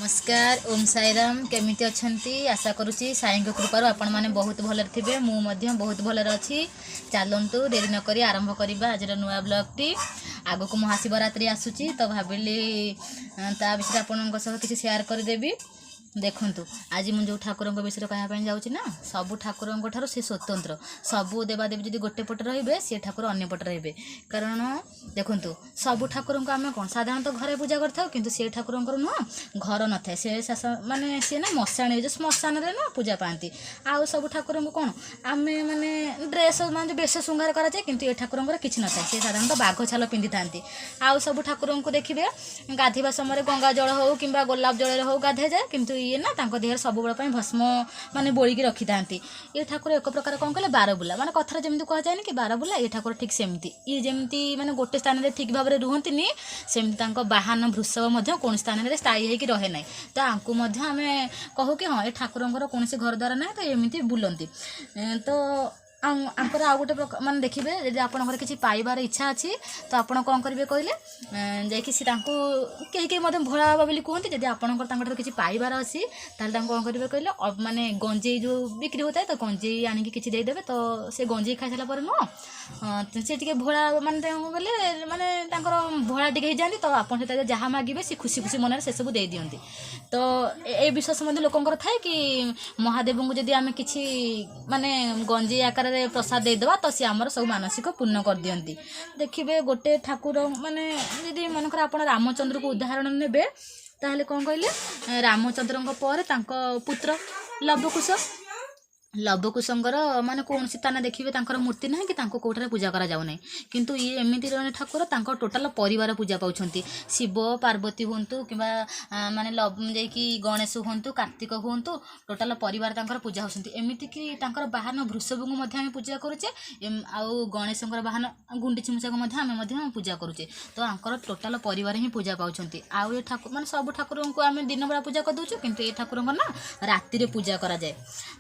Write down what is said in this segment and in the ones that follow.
नमस्कार ओम साईराम केमिति अछंती आशा करुच्ची साई कृपार आपण मैंने बहुत भल थे मुझे बहुत भल अच्छी चलतु डेरी नक आरंभ करवा आज नुआ ब्लॉग टी आग को महाशिवरात्रि आसूची तो भाविली ता विषय आपण किसी शेयर करदेवी देखु आज मुझे ठाकुर विषय कहवाई जाऊँगी ना सबू ठाकुर से स्वतंत्र सबू देवादेवी जब गोटे पटे रे सी ठाकुर अन्य पटे रे कारण देखु सबू ठाकुर को आम कौन साधारणतः घरे पूजा करूँ से ठाकुर नुह घर न था से माने सी ना मशाणी जो श्मशान ना पूजा पाती आउ सब ठाकुर को कौन आम माने ड्रेस माने बेश श्रृंगार कराए कि ये ठाकुर किसी न था सी साधारणतः बाघ छाल पिंधि था आउ सब ठाकुर को देखिए गाधवा समय गंगा जल हो कि गोलाप जल हो गाधे जाए किंतु ये ना देह सब बेल भस्म माने बोलिकी रखी था ये ठाकुर एक प्रकार कौन कहले बारबुला माने कथार जमी कहुए कि बारबुला ये ठाकुर ठीक सेमती ये जमी माने गोटे स्थान में ठीक भाव में रुहति सेमती बाहन वृषभ कौन स्थान में स्थायी होगी रहे ना तो आंकु आम कहू कि हाँ ये ठाकुर कौन घर द्वारा ना तो एमती बुलती तो आंकर आउ गोटे माने देखिए यदि आपंकर किसी पाइबार इच्छा अच्छी तो आपड़ कौन करेंगे कहले कहीं कहीं भोला बाबा बोली कहते जब आपंकर किसी पाइबार अच्छी ताल कौन करेंगे कहले माने गंजेई जो बिक्री होता है तो गंजेई आणिकी किसी देदेवे तो से गंजेई खाई सारा पर नुह सी टे भोला माने गले माने भोला टे जाती तो आप जहाँ मागे सी खुशी खुशी मन से सब दे दिखती तो ये विश्वास लोकंर थाए कि महादेव को जब आम कि माने गंजेई आकार प्रसाद देदेवा तो सी आमर सब मानसिक पूर्ण कर दियंती देखिए गोटे ठाकुर माने यदि मनकर आप रामचंद्र को उदाहरण नेबे ताहले कौन कहले रामचंद्र पर पुत्र लवकुश लवकुशंकर माने कौन स्थान देखिए मूर्ति ना कि कौटे पूजा करा जाऊ नहीं किंतु ये एमती जन ठाकुर टोटाल परिवार पूजा पाँच शिव पार्वती हूँ कि माने जाकि गणेश हूँ कार्तिक हूँ टोटाल परिवार पूजा होती एमती कि बाहन वृषभ को आम पूजा करुचे आउ गणेश बाहन गुंडीची मूषा को आम पूजा करुचे तो आंकर टोटाल परिवार ही पूजा पाँच आउ ये ठाकुर माने सब ठाकुर को आम दिन बेला पूजा कर दूचे किंतु ये ठाकुर ना राति पूजा करा जाए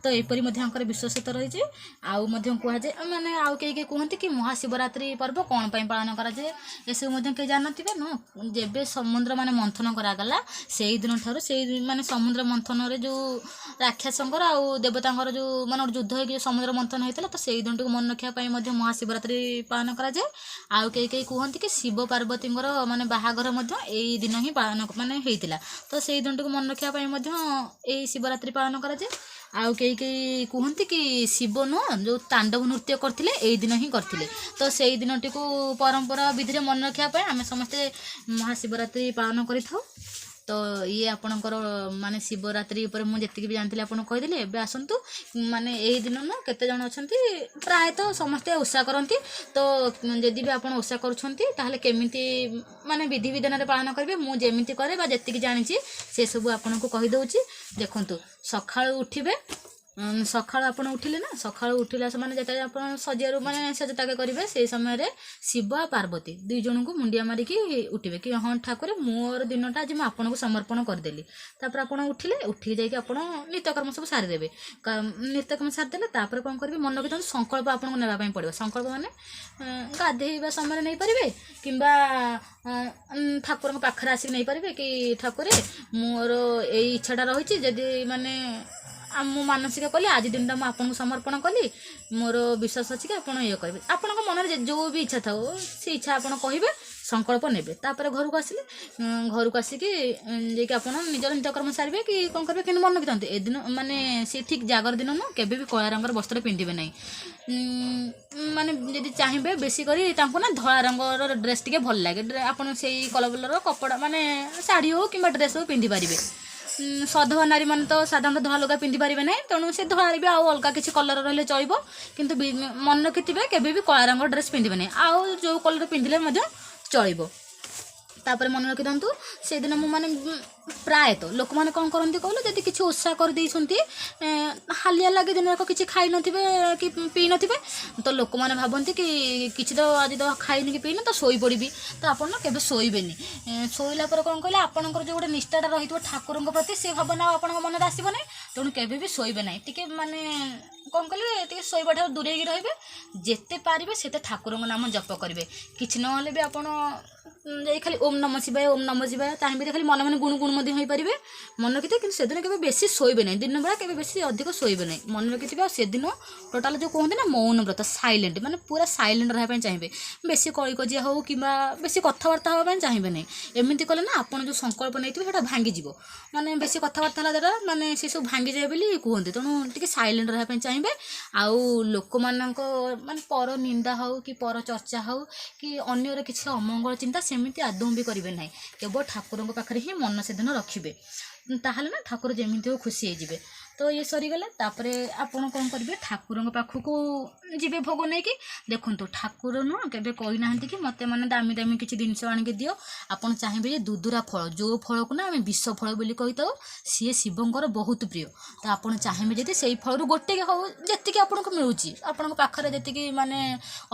तो यहपरी विश्वासित रही आउ कहुए माने आउ कई कहते कि महाशिवरात्रि पर्व कौन पालन कराए ये सब कई जानते न जब समुद्र माने मंथन करागला से दिन ठार से माने समुद्र मंथन जो राक्षसंकर आउ देवतांकर जो माने युद्ध हो समुद्र मंथन होता तो से दिन मन रखापी महाशिवरात्रि पालन कराए आउ कई कहते कि शिव पार्वती माने बाहाघर यही दिन ही पालन माने होता तो से दिन को मन रखापी शिवरात्रि पालन कराए आउ कई कहते कि शिव नुह जो तांडव नृत्य करते यही दिन ही करते तो से दिन टी परंपरा विधि मन रखापी आम समस्ते महाशिवरात्रि पालन कर तो ये आपणकर माने शिवरात्रि मुझे भी जानते आप कहीदेली एवं आसतु माने यही दिन न केते जन अच्छा प्रायतः समस्ते ओषा करती तो जदि भी आप ओषा करें केमिति माने विधि विधान पालन करेंगे मुझे करे जी जानी से सब आपन को कहीदे देखु सका उठे सका आप उठिले ना सका उठिला माने जो आप सजियारू माने सजताके करेंगे से समय शिव आ पार्वती दुई जन को मुंडिया मारिकी उठे कि हाँ ठाकुर मोर दिनटा आज मुझे समर्पण करदेली तापर आप उठिले उठिक जाकि आप नित्यकर्म सब सारीदेवे नित्यकर्म सारीदेले तापर कौन करेंगे मन रखी संकल्प आपको नापी पड़ो संकल्प माने गाधेवा समय नहीं पारे कि ठाकुर पाखे आसिक नहीं पारे कि ठाकुर मोर यही इच्छाटा रही जदि माने मु मानसिक कली आज दिन टा मुझे समर्पण कली मोर विश्वास अच्छी कि आप ये करेंगे आपण मन जो भी इच्छा था से इच्छा आप कहे संकल्प ने तापर घर को आसिले घर को आसिक आप निजर नित्यकर्म सारे कि कौन करेंगे कि मन रखिता ए दिन माने सी ठीक जागर दिन न केबे भी कला रंगर वस्त्र पिंधे ना माने जदि चाहिए बेसी करी ना धला रंगर ड्रेस टी भल लगे आप कलर कपड़ा माने शाढ़ी हो कि ड्रेस हो पिंधि पारे सधवा नारी मैंने तो साधारण धला लुगा पिंधि पारे ना तेणु से धला भी आउ अलग किसी कलर रही चलो किंतु मन रखिथे केबे भी कला रंग ड्रेस पिंधे ना आउ जो कलर पिंधिले चलो तापर मन रखी था से दिन मुझे प्रायतः लोक मैंने कौन करती कहले जब किसी ओषा कर हालिया लगे दिन जाक किसी खाई नो कि पी नो तो लोक मैंने भावती कि किसी तो आज तो खाई कि पीना तो शोई पड़ी तो आप केवे शोबे शोला कौन कहले आपंकर जो गोटे निष्ठाटा रही ठाकुर प्रति से भावना आप मन में आसब ना तेणु केवे भी शोबे ना टी माने कौन कहले शोबा दूरे रही जिते पारे से ठाकुर नाम जप करेंगे कि ना भी आप যাই খালি ওম নম শিবায় ওম নম শিবায় চাହିଁବେ ଖାଲି ମନେ ମନେ ଗୁଣୁ ଗୁଣୁ ମଧ୍ୟ ହୋଇପାରିବେ ମନେ ରଖିଥିବେ। କିନ୍ତୁ ସେଦିନ କେବେ ବେଶୀ ଶୋଇବେ ନାହିଁ, ଦିନ ବେଳା କେବେ ବେଶୀ ଅଧିକ ଶୋଇବେ ନାହିଁ, ମନେ ରଖିଥିବେ। ଆଉ ସେଦିନ ଟୋଟାଲ୍ ଯେଉଁ କୁହନ୍ତି ନା ମୌନ ବ୍ରତ, ସାଇଲେଣ୍ଟ, ମାନେ ପୁରା ସାଇଲେଣ୍ଟ ରହିବା ପାଇଁ ଚାହିଁବେ। ବେଶୀ କଳିକଜିଆ ହଉ କିମ୍ବା ବେଶୀ କଥାବାର୍ତ୍ତା ହେବା ପାଇଁ ଚାହିଁବେ ନାହିଁ। ଏମିତି କଲେ ନା ଆପଣ ଯେଉଁ ସଂକଳ୍ପ ନେଇଥିବେ ସେଇଟା ଭାଙ୍ଗିଯିବ, ମାନେ ବେଶୀ କଥାବାର୍ତ୍ତା ହେଲା ଦ୍ୱାରା ମାନେ ସେସବୁ ଭାଙ୍ଗିଯାଏ ବୋଲି କୁହନ୍ତି। ତେଣୁ ଟିକେ ସାଇଲେଣ୍ଟ ରହିବା ପାଇଁ ଚାହିଁବେ। ଆଉ ଲୋକମାନଙ୍କ ମାନେ ପର ନିନ୍ଦା ହଉ କି ପର ଚର୍ଚ୍ଚା ହଉ କି ଅନ୍ୟର କିଛି ଅମଙ୍ଗଳ ଚିନ୍ତା ସେମିତି ଆଦୌ ବି କରିବେ ନାହିଁ। କେବଳ ଠାକୁରଙ୍କ ପାଖରେ ହିଁ ମନ ସେଦିନ ରଖିବେ, ତାହେଲେ ନା ଠାକୁର ଯେମିତି ହଉ ଖୁସି ହେଇଯିବେ। ତ ଇଏ ସରିଗଲା। ତାପରେ ଆପଣ କ'ଣ କରିବେ, ଠାକୁରଙ୍କ ପାଖକୁ ଯିବେ ଭୋଗ ନେଇକି। ଦେଖନ୍ତୁ ଠାକୁର ନୁହଁ କେବେ କହିନାହାନ୍ତି କି ମୋତେ ମାନେ ଦାମୀ ଦାମୀ କିଛି ଜିନିଷ ଆଣିକି ଦିଅ। ଆପଣ ଚାହିଁବେ ଯେ ଦୁଦୁରା ଫଳ, ଯେଉଁ ଫଳକୁ ନା ଆମେ ବିଷ ଫଳ ବୋଲି କହିଥାଉ, ସିଏ ଶିବଙ୍କର ବହୁତ ପ୍ରିୟ। ତ ଆପଣ ଚାହିଁବେ ଯଦି ସେଇ ଫଳରୁ ଗୋଟେ ହଉ, ଯେତିକି ଆପଣଙ୍କୁ ମିଳୁଛି ଆପଣଙ୍କ ପାଖରେ ଯେତିକି ମାନେ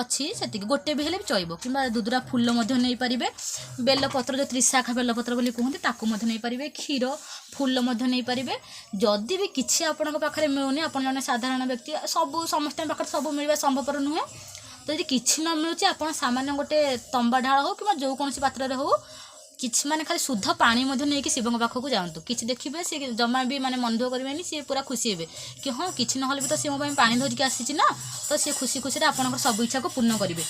ଅଛି ସେତିକି ଗୋଟେ ବି ହେଲେ ବି ଚଳିବ, କିମ୍ବା ଦୁଦୁରା ଫୁଲ ମଧ୍ୟ ନେଇପାରିବେ। ବେଲପତ୍ର, ଯେଉଁ ତ୍ରିଶାଖା ବେଲପତ୍ର ବୋଲି କୁହନ୍ତି, ତାକୁ ମଧ୍ୟ ନେଇପାରିବେ। କ୍ଷୀର, ଫୁଲ ମଧ୍ୟ ନେଇପାରିବେ। ଯଦି ବି କିଛି ଆପଣଙ୍କ ପାଖରେ ମିଳୁନି, ଆପଣ ଜଣେ ସାଧାରଣ ବ୍ୟକ୍ତି, ସମସ୍ତଙ୍କ ପାଖରେ ସବୁ ମିଳିବା ସମ୍ଭବପର ନୁହେଁ। ତ ଯଦି କିଛି ନ ମିଳୁଛି, ଆପଣ ସାମାନ୍ୟ ଗୋଟେ ତମ୍ବା ଢାଳ ହଉ କିମ୍ବା ଯେକୌଣସି ପାତ୍ରରେ ହଉ କିଛି ମାନେ ଖାଲି ଶୁଦ୍ଧ ପାଣି ମଧ୍ୟ ନେଇକି ଶିବଙ୍କ ପାଖକୁ ଯାଆନ୍ତୁ। କିଛି ଦେଖିବେ ସେ ଜମା ବି ମାନେ ମନ ଦୁଃଖ କରିବେନି, ସିଏ ପୁରା ଖୁସି ହେବେ କି ହଁ କିଛି ନହେଲେ ବି ତ ସିଏ ମୋ ପାଇଁ ପାଣି ଧରିକି ଆସିଛି ନା। ତ ସିଏ ଖୁସି ଖୁସିରେ ଆପଣଙ୍କର ସବୁ ଇଚ୍ଛାକୁ ପୂର୍ଣ୍ଣ କରିବେ।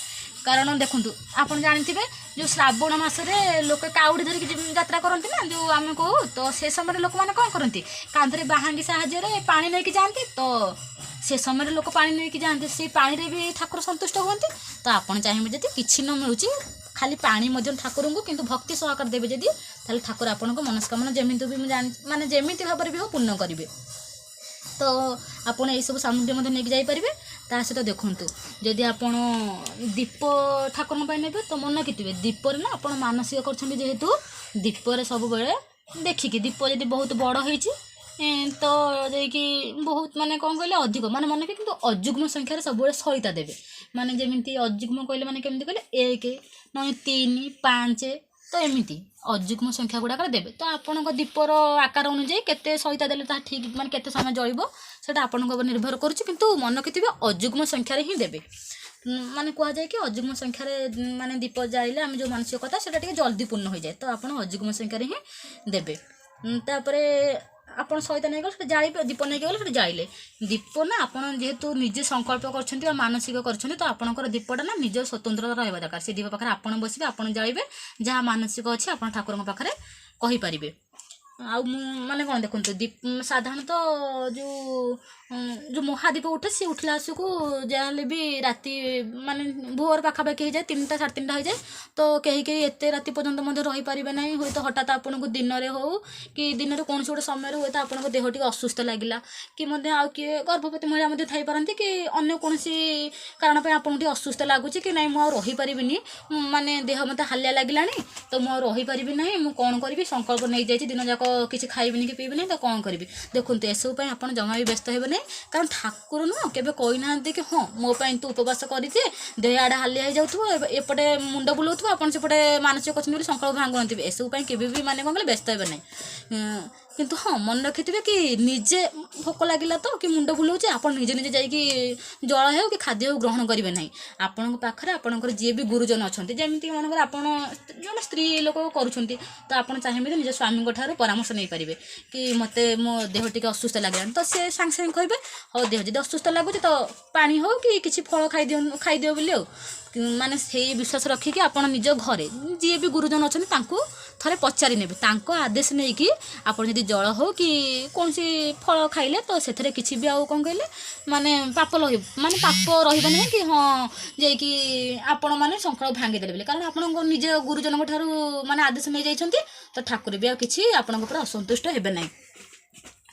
କାରଣ ଦେଖନ୍ତୁ ଆପଣ ଜାଣିଥିବେ ଯେଉଁ ଶ୍ରାବଣ ମାସରେ ଲୋକେ କାଉଡ଼ି ଧରିକି ଯାତ୍ରା କରନ୍ତି ନା, ଯେଉଁ ଆମେ କହୁ, ତ ସେ ସମୟରେ ଲୋକମାନେ କ'ଣ କରନ୍ତି, କାନ୍ଧରେ ବାହାଙ୍ଗି ସାହାଯ୍ୟରେ ପାଣି ନେଇକି ଯାଆନ୍ତି। ତ ସେ ସମୟରେ ଲୋକ ପାଣି ନେଇକି ଯାଆନ୍ତି, ସେଇ ପାଣିରେ ବି ଠାକୁର ସନ୍ତୁଷ୍ଟ ହୁଅନ୍ତି। ତ ଆପଣ ଚାହିଁବେ ଯଦି କିଛି ନ ମିଳୁଛି ଖାଲି ପାଣି ମଧ୍ୟ ଠାକୁରଙ୍କୁ କିନ୍ତୁ ଭକ୍ତି ସହକାର ଦେବେ ଯଦି, ତାହେଲେ ଠାକୁର ଆପଣଙ୍କ ମନସ୍କାମନା ଯେମିତି ବି ମାନେ ଯେମିତି ଭାବରେ ବି ହଉ ପୂର୍ଣ୍ଣ କରିବେ। ତ ଆପଣ ଏଇସବୁ ସାମଗ୍ରୀ ମଧ୍ୟ ନେଇକି ଯାଇପାରିବେ। ତା ସହିତ ଦେଖନ୍ତୁ, ଯଦି ଆପଣ ଦୀପ ଠାକୁରଙ୍କ ପାଇଁ ନେବେ ତ ମନେ ରଖିଥିବେ ଦୀପରେ ନା ଆପଣ ମାନସିକ କରିଛନ୍ତି ଯେହେତୁ ଦୀପରେ ସବୁବେଳେ ଦେଖିକି, ଦୀପ ଯଦି ବହୁତ ବଡ଼ ହେଇଛି ତ ଯାଇକି ବହୁତ ମାନେ କ'ଣ କହିଲେ ଅଧିକ ମାନେ ମନେ କିନ୍ତୁ ଅଯୁଗ୍ମ ସଂଖ୍ୟାରେ ସବୁବେଳେ ସଳିତା ଦେବେ। ମାନେ ଯେମିତି ଅଯୁଗ୍ମ କହିଲେ ମାନେ କେମିତି କହିଲେ 1 ନହେଲେ 3 5, ତ ଏମିତି ଅଯୁଗ୍ମ ସଂଖ୍ୟା ଗୁଡ଼ାକରେ ଦେବେ। ତ ଆପଣଙ୍କ ଦୀପର ଆକାର ଅନୁଯାୟୀ କେତେ ସଳିତା ଦେଲେ ତାହା ଠିକ୍ ମାନେ କେତେ ସମୟ ଜଳିବ ସେଇଟା ଆପଣଙ୍କ ଉପରେ ନିର୍ଭର କରୁଛି। କିନ୍ତୁ ମନେ ରଖିଥିବେ ଅଯୁଗ୍ମ ସଂଖ୍ୟାରେ ହିଁ ଦେବେ। ମାନେ କୁହାଯାଏ କି ଅଯୁଗ୍ମ ସଂଖ୍ୟାରେ ମାନେ ଦୀପ ଜାଳିଲେ ଆମେ ଯେଉଁ ମାନସିକ କଥା ସେଇଟା ଟିକେ ଜଲ୍ଦି ପୂର୍ଣ୍ଣ ହୋଇଯାଏ। ତ ଆପଣ ଅଯୁଗ୍ମ ସଂଖ୍ୟାରେ ହିଁ ଦେବେ। ତାପରେ ଆପଣ ସଳିତା ନେଇଗଲେ ସେଟା ଜାଳିବେ, ଦୀପ ନେଇକି ଗଲେ ସେଟା ଜାଳିଲେ। ଦୀପ ନା ଆପଣ ଯେହେତୁ ନିଜେ ସଂକଳ୍ପ କରିଛନ୍ତି ବା ମାନସିକ କରିଛନ୍ତି, ତ ଆପଣଙ୍କର ଦୀପଟା ନା ନିଜ ସ୍ୱତନ୍ତ୍ରତା ରହିବା ଦରକାର। ସେ ଦୀପ ପାଖରେ ଆପଣ ବସିବେ, ଆପଣ ଜାଳିବେ, ଯାହା ମାନସିକ ଅଛି ଆପଣ ଠାକୁରଙ୍କ ପାଖରେ କହିପାରିବେ। ଆଉ ମୁଁ ମାନେ କ'ଣ ଦେଖନ୍ତୁ, ସାଧାରଣତଃ ଯେଉଁ ମହାଦୀପ ଉଠେ ସିଏ ଉଠିଲା ଆସିକୁ ଯାହାହେଲେ ବି ରାତି ମାନେ ଭୋର ପାଖାପାଖି ହେଇଯାଏ, 3ଟା 3:30 ହେଇଯାଏ। ତ କେହି ଏତେ ରାତି ପର୍ଯ୍ୟନ୍ତ ମଧ୍ୟ ରହିପାରିବେ ନାହିଁ। ହୁଏତ ହଠାତ୍ ଆପଣଙ୍କୁ ଦିନରେ ହଉ କି ଦିନରେ କୌଣସି ଗୋଟେ ସମୟରେ ହୁଏତ ଆପଣଙ୍କ ଦେହ ଟିକେ ଅସୁସ୍ଥ ଲାଗିଲା, କି ମଧ୍ୟ ଆଉ କିଏ ଗର୍ଭବତୀ ମହିଳା ମଧ୍ୟ ଥାଇପାରନ୍ତି, କି ଅନ୍ୟ କୌଣସି କାରଣ ପାଇଁ ଆପଣଙ୍କୁ ଟିକେ ଅସୁସ୍ଥ ଲାଗୁଛି କି ନାଇଁ ମୁଁ ଆଉ ରହିପାରିବିନି, ମାନେ ଦେହ ମୋତେ ହାଲିଆ ଲାଗିଲାଣି, ତ ମୁଁ ଆଉ ରହିପାରିବି ନାହିଁ, ମୁଁ କ'ଣ କରିବି, ସଂକଳ୍ପ ନେଇଯାଇଛି ଦିନ ଯାକ କିଛି ଖାଇବିନି କି ପିଇବିନି, ତ କ'ଣ କରିବି। ଦେଖନ୍ତୁ ଏସବୁ ପାଇଁ ଆପଣ ଜମା ବି ବ୍ୟସ୍ତ ହେବେ ନାହିଁ। କାରଣ ଠାକୁର ନୁହଁ କେବେ କହିନାହାନ୍ତି କି ହଁ ମୋ ପାଇଁ ତୁ ଉପବାସ କରିଦିଏ, ଦେହ ଆଡ଼େ ହାଲିଆ ହେଇଯାଉଥିବ, ଏପଟେ ମୁଣ୍ଡ ବୁଲାଉଥିବ, ଆପଣ ସେପଟେ ମାନସିକ କରିଛନ୍ତି ବୋଲି ସଂକଳ୍ପ ଭାଙ୍ଗୁନଥିବେ। ଏସବୁ ପାଇଁ କେବେ ବି ମାନେ କ'ଣ କହିଲେ ବ୍ୟସ୍ତ ହେବେ ନାହିଁ। କିନ୍ତୁ ହଁ ମନେ ରଖିଥିବେ କି ନିଜେ ଭୋକ ଲାଗିଲା ତ କି ମୁଣ୍ଡ ବୁଲାଉଛି, ଆପଣ ନିଜେ ନିଜେ ଯାଇକି ଜଳ ହେଉ କି ଖାଦ୍ୟ ହେଉ ଗ୍ରହଣ କରିବେ ନାହିଁ। ଆପଣଙ୍କ ପାଖରେ ଆପଣଙ୍କର ଯିଏ ବି ଗୁରୁଜନ ଅଛନ୍ତି, ଯେମିତି ମନେକର ଆପଣ ଜଣେ ସ୍ତ୍ରୀ ଲୋକ କରୁଛନ୍ତି, ତ ଆପଣ ଚାହିଁବେ ଯେ ନିଜ ସ୍ୱାମୀଙ୍କ ଠାରୁ ପରାମର୍ଶ ନେଇପାରିବେ କି ମୋତେ ମୋ ଦେହ ଟିକେ ଅସୁସ୍ଥ ଲାଗିଲାଣି। ତ ସେ ସାଙ୍ଗେ ସାଙ୍ଗେ କହିବେ ହଉ ଦେହ ଯଦି ଅସୁସ୍ଥ ଲାଗୁଛି ତ ପାଣି ହଉ କି କିଛି ଫଳ ଖାଇଦିଅ ବୋଲି। ଆଉ ମାନେ ସେଇ ବିଶ୍ୱାସ ରଖିକି ଆପଣ ନିଜ ଘରେ ଯିଏ ବି ଗୁରୁଜନ ଅଛନ୍ତି ତାଙ୍କୁ ଥରେ ପଚାରି ନେବେ। ତାଙ୍କ ଆଦେଶ ନେଇକି ଆପଣ ଯଦି ଜଳ ହଉ କି କୌଣସି ଫଳ ଖାଇଲେ ତ ସେଥିରେ କିଛି ବି ଆଉ କ'ଣ କହିଲେ ମାନେ ପାପ ରହିବ ନାହିଁ କି ହଁ ଯାଇକି ଆପଣ ମାନେ ସଂକଳ୍ପ ଭାଙ୍ଗିଦେଲେ ବୋଲି। କାରଣ ଆପଣଙ୍କ ନିଜ ଗୁରୁଜନଙ୍କ ଠାରୁ ମାନେ ଆଦେଶ ନେଇଯାଇଛନ୍ତି, ତ ଠାକୁର ବି ଆଉ କିଛି ଆପଣଙ୍କ ଉପରେ ଅସନ୍ତୁଷ୍ଟ ହେବେ ନାହିଁ।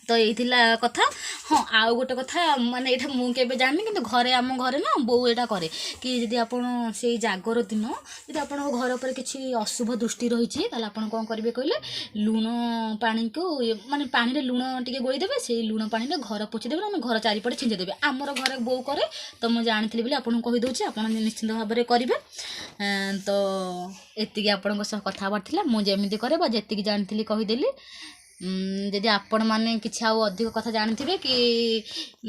ତ ଏଇ ଥିଲା କଥା। ହଁ ଆଉ ଗୋଟେ କଥା, ମାନେ ଏଇଟା ମୁଁ କେବେ ଜାଣିନି, କିନ୍ତୁ ଆମ ଘରେ ନା ବୋଉ ଏଇଟା କରେ କି ଯଦି ଆପଣ ସେଇ ଜାଗର ଦିନ ଯଦି ଆପଣଙ୍କ ଘର ଉପରେ କିଛି ଅଶୁଭ ଦୃଷ୍ଟି ରହିଛି, ତାହେଲେ ଆପଣ କ'ଣ କରିବେ କହିଲେ, ଲୁଣ ପାଣିକୁ ମାନେ ପାଣିରେ ଲୁଣ ଟିକେ ଗୋଳିଦେବେ, ସେଇ ଲୁଣ ପାଣିରେ ଘର ପୋଛିଦେବେ, ମାନେ ଘର ଚାରିପଟେ ଛିଞ୍ଚିଦେବେ। ଆମର ଘରେ ବୋଉ କରେ, ତ ମୁଁ ଜାଣିଥିଲି ବୋଲି ଆପଣଙ୍କୁ କହିଦେଉଛି, ଆପଣ ନିଶ୍ଚିନ୍ତ ଭାବରେ କରିବେ। ତ ଏତିକି ଆପଣଙ୍କ ସହ କଥା ହେବାର ଥିଲା। ମୁଁ ଯେମିତି କରେ ବା ଯେତିକି ଜାଣିଥିଲି କହିଦେଲି। ଯଦି ଆପଣମାନେ କିଛି ଆଉ ଅଧିକ କଥା ଜାଣିଥିବେ କି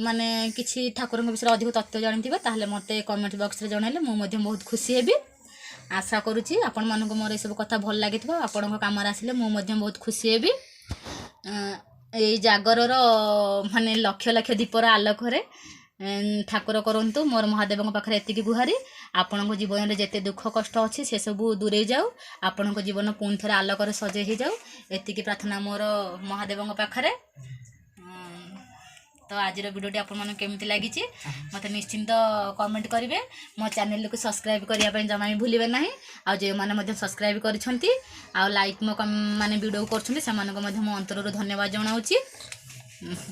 ମାନେ କିଛି ଠାକୁରଙ୍କ ବିଷୟରେ ଅଧିକ ତଥ୍ୟ ଜାଣିଥିବେ, ତାହେଲେ ମୋତେ କମେଣ୍ଟ ବକ୍ସରେ ଜଣାଇଲେ ମୁଁ ମଧ୍ୟ ବହୁତ ଖୁସି ହେବି। आशा करुँची आपण मानक मोर ये सब कथा भल लगी आपण कम आसिले मुझे बहुत खुशी हेबी ये जागर माने लक्ष लक्ष दीपर आलोक ठाकुर करंतु मोर महादेव पाखे एतिकी गुहारी आपण जीवन में जिते दुख कष्ट अच्छी से सब दूरे जाऊ आपण जीवन पुणी थे आलोक सजे हो जाऊ एतिकी प्रार्थना मोर महादेव पाखे तो आज वीडियो आपन केमती लगी मत निश्चिंत कमेंट करेंगे मो चैनल को सब्सक्राइब करने जमा भी भूलें ना आ जो मैंने सब्सक्राइब कर लाइक मो माने वीडियो कर मो अंतर धन्यवाद जनाऊँगी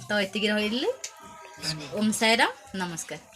तो एतिकी रही ओम साई राम नमस्कार।